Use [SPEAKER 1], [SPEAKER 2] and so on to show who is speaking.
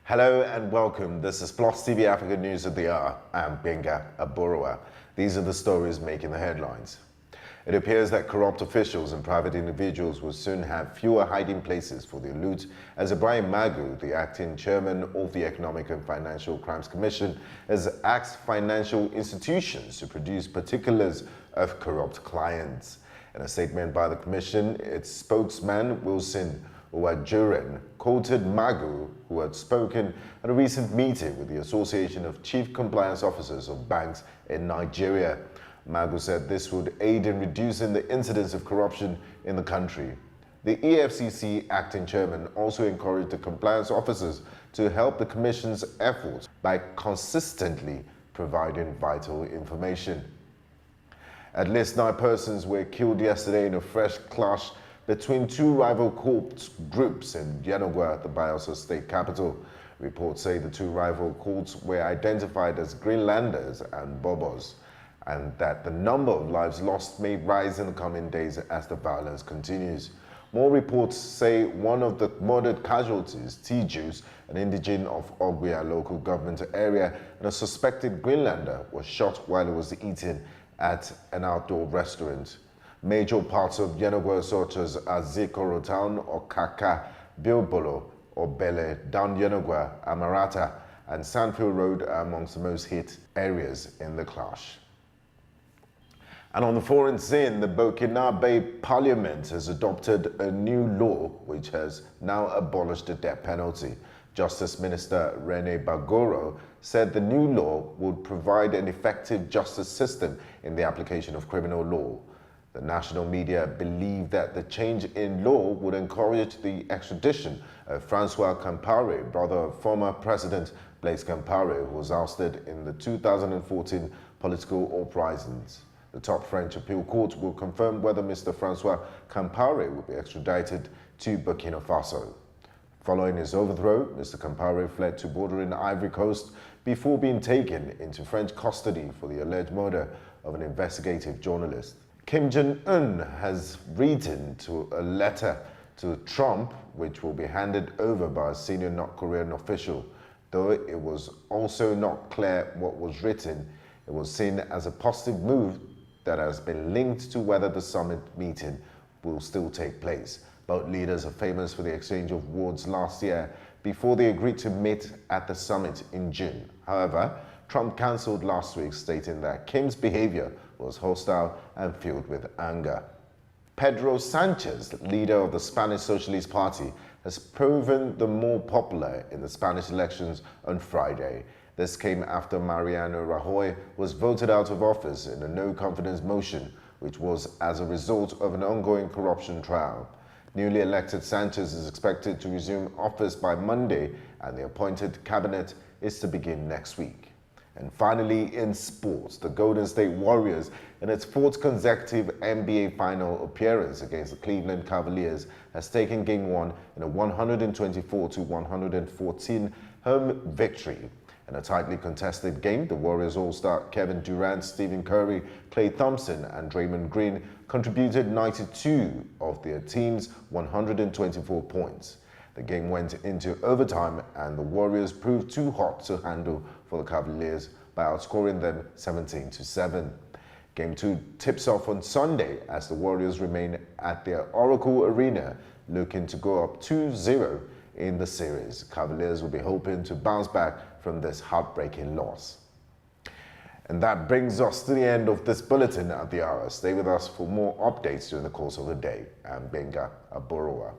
[SPEAKER 1] Hello and welcome. This is Plus TV Africa News of the Hour. I'm Benga Aborowa. These are the stories making the headlines. It appears that corrupt officials and private individuals will soon have fewer hiding places for their loot, as Ibrahim Magu, the acting chairman of the Economic and Financial Crimes Commission, has asked financial institutions to produce particulars of corrupt clients. In a statement by the commission, its spokesman, Wilson Uwajuren, quoted Magu, who had spoken at a recent meeting with the Association of Chief Compliance Officers of Banks in Nigeria. Magu said this would aid in reducing the incidence of corruption in the country. The EFCC acting chairman also encouraged the compliance officers to help the commission's efforts by consistently providing vital information. At least 9 persons were killed yesterday in a fresh clash between 2 rival cult groups in Yenagoa, the Bayelsa state capital. Reports say the 2 rival cults were identified as Greenlanders and Bobos, and that the number of lives lost may rise in the coming days as the violence continues. More reports say one of the murdered casualties, T-Juice, an indigene of Ogwea local government area, and a suspected Greenlander, was shot while he was eating at an outdoor restaurant. Major parts of Yenagoa such as Azikoro Town, Okaka, Bilbolo, Obele, Down Yenagoa, Amarata, and Sandfield Road are amongst the most hit areas in the clash. And on the foreign scene, the Burkinabe Parliament has adopted a new law which has now abolished the death penalty. Justice Minister Rene Bagoro said the new law would provide an effective justice system in the application of criminal law. The national media believe that the change in law would encourage the extradition of Francois Compaoré, brother of former President Blaise Compaoré, who was ousted in the 2014 political uprisings. The top French appeal court will confirm whether Mr. Francois Compaoré will be extradited to Burkina Faso. Following his overthrow, Mr. Compaoré fled to bordering Ivory Coast before being taken into French custody for the alleged murder of an investigative journalist. Kim Jong-un has written a letter to Trump, which will be handed over by a senior North Korean official. Though it was also not clear what was written, it was seen as a positive move that has been linked to whether the summit meeting will still take place. Both leaders are famous for the exchange of words last year before they agreed to meet at the summit in June. However, Trump cancelled last week, stating that Kim's behavior was hostile and filled with anger. Pedro Sanchez, leader of the Spanish Socialist Party, has proven the more popular in the Spanish elections on Friday. This came after Mariano Rajoy was voted out of office in a no-confidence motion, which was as a result of an ongoing corruption trial. Newly elected Sanchez is expected to resume office by Monday, and the appointed cabinet is to begin next week. And finally, in sports, the Golden State Warriors, in its 4th consecutive NBA final appearance against the Cleveland Cavaliers, has taken Game 1 in a 124-114 home victory. In a tightly contested game, the Warriors All-Star Kevin Durant, Stephen Curry, Klay Thompson, and Draymond Green contributed 92 of their team's 124 points. The game went into overtime, and the Warriors proved too hot to handle for the Cavaliers by outscoring them 17-7. Game 2 tips off on Sunday as the Warriors remain at their Oracle Arena, looking to go up 2-0 in the series. Cavaliers will be hoping to bounce back from this heartbreaking loss. And that brings us to the end of this bulletin at the hour. Stay with us for more updates during the course of the day. I'm Benga Aborowa.